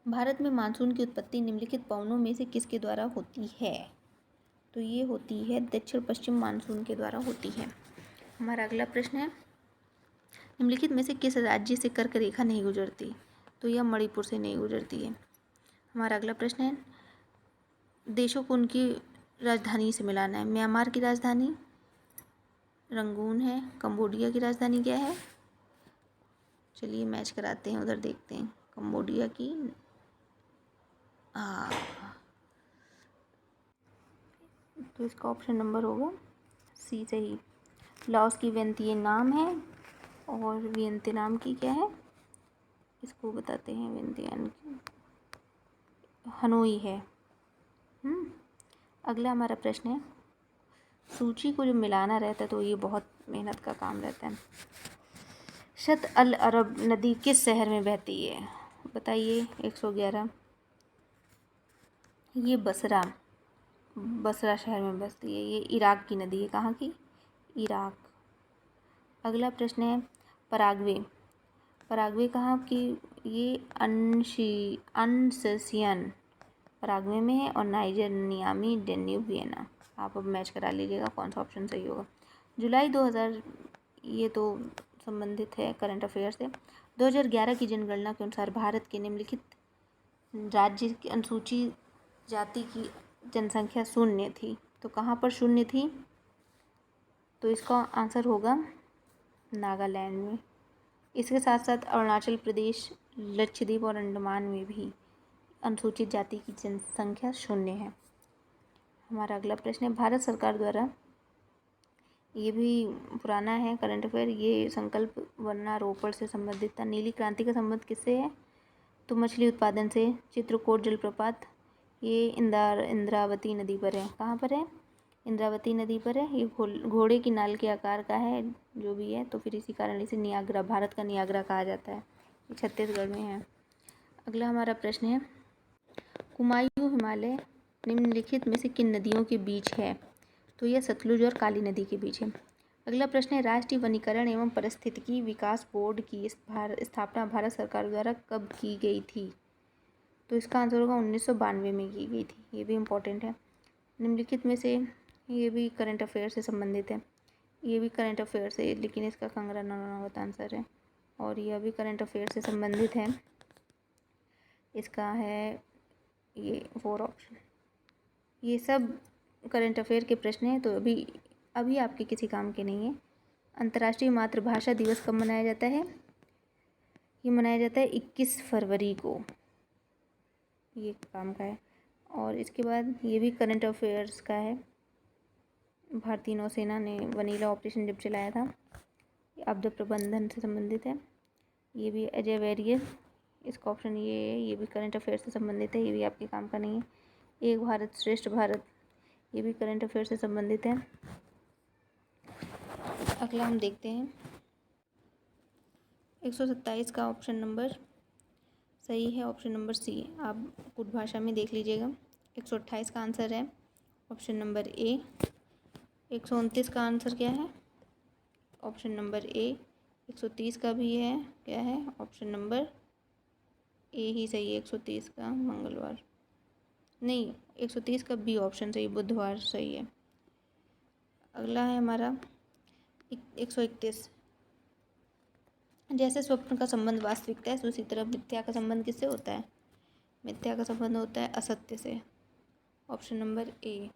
भारत में मानसून की उत्पत्ति निम्नलिखित पवनों में से किसके द्वारा होती है? तो ये होती है दक्षिण पश्चिम मानसून के द्वारा होती है। हमारा अगला प्रश्न है, निम्नलिखित में से किस राज्य से कर्क रेखा नहीं गुजरती? तो यह मणिपुर से नहीं गुजरती है। हमारा अगला प्रश्न है, देशों को उनकी राजधानी से मिलाना है। म्यांमार की राजधानी रंगून है। कंबोडिया की राजधानी क्या है? चलिए मैच कराते हैं, उधर देखते हैं। कंबोडिया की तो इसका ऑप्शन नंबर होगा सी सही। लाओस की वियंतियान है और वियंतियान की क्या है, इसको बताते हैं। वियंतियान की हनोई है। अगला हमारा प्रश्न है, सूची को जो मिलाना रहता है तो ये बहुत मेहनत का काम रहता है। शत अल अरब नदी किस शहर में बहती है? बताइए। 111। ये बसरा शहर में बसती है। ये इराक की नदी है। कहाँ की? इराक। अगला प्रश्न है, पराग्वे कहाँ की? ये अनसेसियन पराग्वे में है और नाइजर, नियामी, डेन्यूब, वियना। आप अब मैच करा लीजिएगा कौन सा ऑप्शन सही होगा। जुलाई 2000, ये तो संबंधित है करंट अफेयर से। 2011 की जनगणना के अनुसार भारत के निम्नलिखित राज्य की अनुसूचित जाति की जनसंख्या 0 थी। तो कहाँ पर 0 थी? तो इसका आंसर होगा नागालैंड में। इसके साथ साथ अरुणाचल प्रदेश, लक्षद्वीप और अंडमान में भी अनुसूचित जाति की जनसंख्या 0 है। हमारा अगला प्रश्न है, भारत सरकार द्वारा, ये भी पुराना है करंट अफेयर, ये संकल्प वनारोपण से संबंधित था। नीली क्रांति का संबंध किससे है? तो मछली उत्पादन से। चित्रकूट जलप्रपात ये इंद्रावती नदी पर है। कहाँ पर है? इंद्रावती नदी पर है। ये घोड़े की नाल के आकार का है, जो भी है, तो फिर इसी कारण इसे नियाग्रा, भारत का नियाग्रा कहा जाता है। ये छत्तीसगढ़ में है। अगला हमारा प्रश्न है, कुमायूं हिमालय निम्नलिखित में से किन नदियों के बीच है? तो यह सतलुज और काली नदी के बीच है। अगला प्रश्न है, राष्ट्रीय वनीकरण एवं पारिस्थितिकी विकास बोर्ड की स्थापना भारत सरकार द्वारा कब की गई थी? तो इसका आंसर होगा 1992 में की गई थी। ये भी इम्पोर्टेंट है। निम्नलिखित में से, ये भी करंट अफेयर से संबंधित है। ये भी करंट अफेयर से, लेकिन इसका कंगरा नौनावत आंसर है। और यह भी करंट अफेयर से संबंधित है। इसका है ये 4 ऑप्शन। ये सब करंट अफेयर के प्रश्न हैं, तो अभी आपके किसी काम के नहीं है। अंतर्राष्ट्रीय मातृभाषा दिवस कब मनाया जाता है? ये मनाया जाता है 21 फरवरी को। ये काम का है। और इसके बाद ये भी करंट अफेयर्स का है। भारतीय नौसेना ने वनीला ऑपरेशन जब चलाया था, आपदा प्रबंधन से संबंधित है। ये भी अजय वैरियर, इसका ऑप्शन ये है। ये भी करंट अफेयर से संबंधित है। ये भी आपके काम का नहीं है। एक भारत श्रेष्ठ भारत, ये भी करंट अफेयर से संबंधित है। अगला हम देखते हैं, 127 का ऑप्शन नंबर सही है, ऑप्शन नंबर सी। आप कुछ भाषा में देख लीजिएगा। 128 का आंसर है ऑप्शन नंबर ए। 129 का आंसर क्या है? Option number A. 130 का भी है, क्या है? ऑप्शन नंबर ए ही सही है। 130 का मंगलवार नहीं, 130 का बी ऑप्शन सही, बुधवार सही है। अगला है हमारा 131, जैसे स्वप्न का संबंध वास्तविकता है, उसी तरह मिथ्या का संबंध किससे होता है? मिथ्या का संबंध होता है असत्य से। Option number A.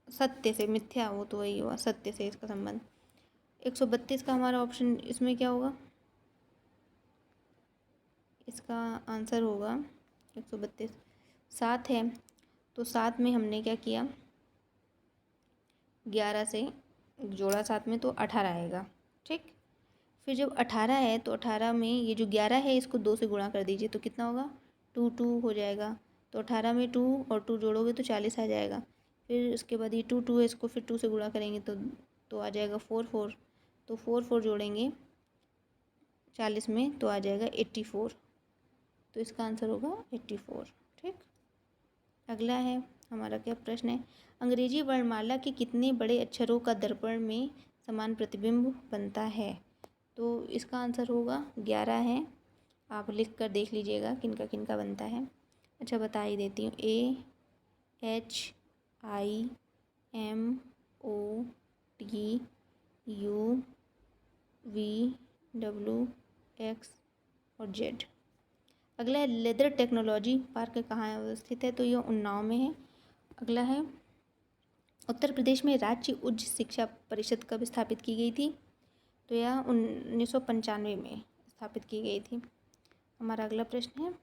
सत्य से मिथ्या, वो तो वही हुआ, सत्य से इसका संबंध। 132 का हमारा ऑप्शन इसमें क्या होगा? इसका आंसर होगा 132 7 है। तो 7 में हमने क्या किया? 11 से जोड़ा 7 में तो 18 आएगा। ठीक, फिर जब 18 है तो 18 में ये जो 11 है इसको 2 से गुणा कर दीजिए तो कितना होगा? 2 हो जाएगा। तो 18 में 2 और 2 जोड़ोगे तो 40 आ जाएगा। फिर उसके बाद ये 2 है, इसको फिर 2 से गुणा करेंगे तो आ जाएगा 4 तो 4 जोड़ेंगे 40 में तो आ जाएगा 84। तो इसका आंसर होगा 84। ठीक, अगला है हमारा क्या प्रश्न है, अंग्रेजी वर्णमाला के कितने बड़े अक्षरों का दर्पण में समान प्रतिबिंब बनता है? तो इसका आंसर होगा 11 है। आप लिख कर देख लीजिएगा किनका किनका बनता है। अच्छा, बता ही देती हूँ। AHIMOTHERES U, V, W, X और Z। अगला है लेदर टेक्नोलॉजी पार्क कहाँ अवस्थित है, तो यह उन्नाव में है। अगला है उत्तर प्रदेश में राज्य उच्च शिक्षा परिषद कब स्थापित की गई थी, तो यह 1995 में स्थापित की गई थी। हमारा अगला प्रश्न है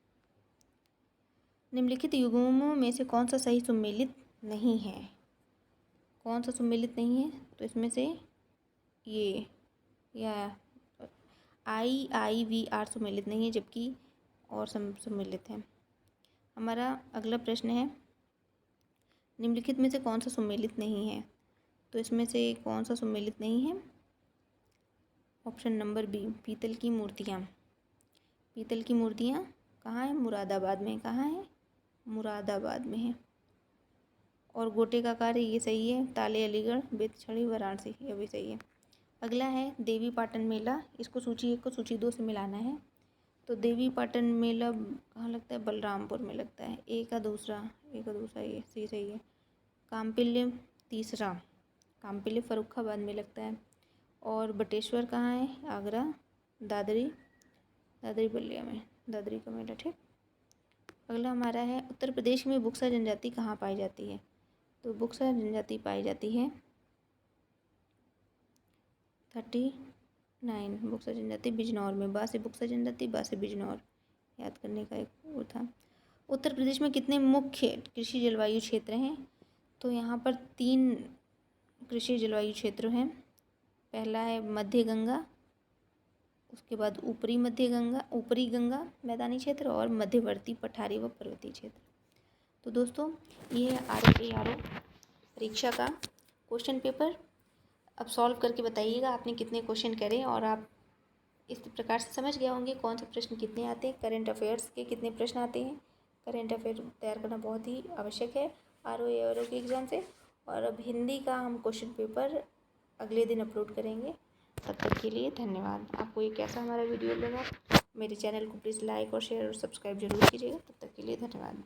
निम्नलिखित युग्मों में से कौन सा सही सुमेलित नहीं है, कौन सा सुमेलित नहीं है, तो इसमें से ये या IIVR सुमेलित नहीं है, जबकि और सुमेलित है। हमारा अगला प्रश्न है निम्नलिखित में से कौन सा सुमेलित नहीं है, तो इसमें से कौन सा सुमेलित नहीं है, ऑप्शन नंबर बी पीतल की मूर्तियाँ। पीतल की मूर्तियाँ कहाँ है, मुरादाबाद में। कहाँ है, मुरादाबाद में है। और गोटे का कार्य ये सही है, ताले अलीगढ़, बेतछड़ी वाराणसी, ये भी सही है। अगला है देवी पाटन मेला, इसको सूची 1 को सूची 2 से मिलाना है। तो देवी पाटन मेला कहाँ लगता है, बलरामपुर में लगता है। ए का दूसरा ये सही है। काम्पिल्य तीसरा, काम्पिल्य फर्रुखाबाद में लगता है। और बटेश्वर कहाँ है, आगरा, दादरी बलिया में, दादरी का मेला। ठीक। अगला हमारा है उत्तर प्रदेश में बुक्सा जनजाति कहाँ पाई जाती है, तो बुक्सा जनजाति पाई जाती है 39 बुक्सा जनजाति बिजनौर में। बासे बुक्सा जनजाति, बासे बिजनौर, याद करने का एक वो था। उत्तर प्रदेश में कितने मुख्य कृषि जलवायु क्षेत्र हैं, तो यहाँ पर 3 कृषि जलवायु क्षेत्र हैं। पहला है मध्य गंगा, उसके बाद ऊपरी गंगा मैदानी क्षेत्र और मध्यवर्ती पठारी व पर्वतीय क्षेत्र। तो दोस्तों ये है RO परीक्षा का क्वेश्चन पेपर। अब सॉल्व करके बताइएगा आपने कितने क्वेश्चन करे और आप इस प्रकार से समझ गए होंगे कौन से प्रश्न कितने आते हैं, करंट अफेयर्स के कितने प्रश्न आते हैं। करंट अफेयर तैयार करना बहुत ही आवश्यक है RO के एग्ज़ाम से। और अब हिंदी का हम क्वेश्चन पेपर अगले दिन अपलोड करेंगे। तब तक के लिए धन्यवाद। आपको ये कैसा हमारा वीडियो लगा, मेरे चैनल को प्लीज़ लाइक और शेयर और सब्सक्राइब जरूर कीजिएगा। तब तक के लिए धन्यवाद।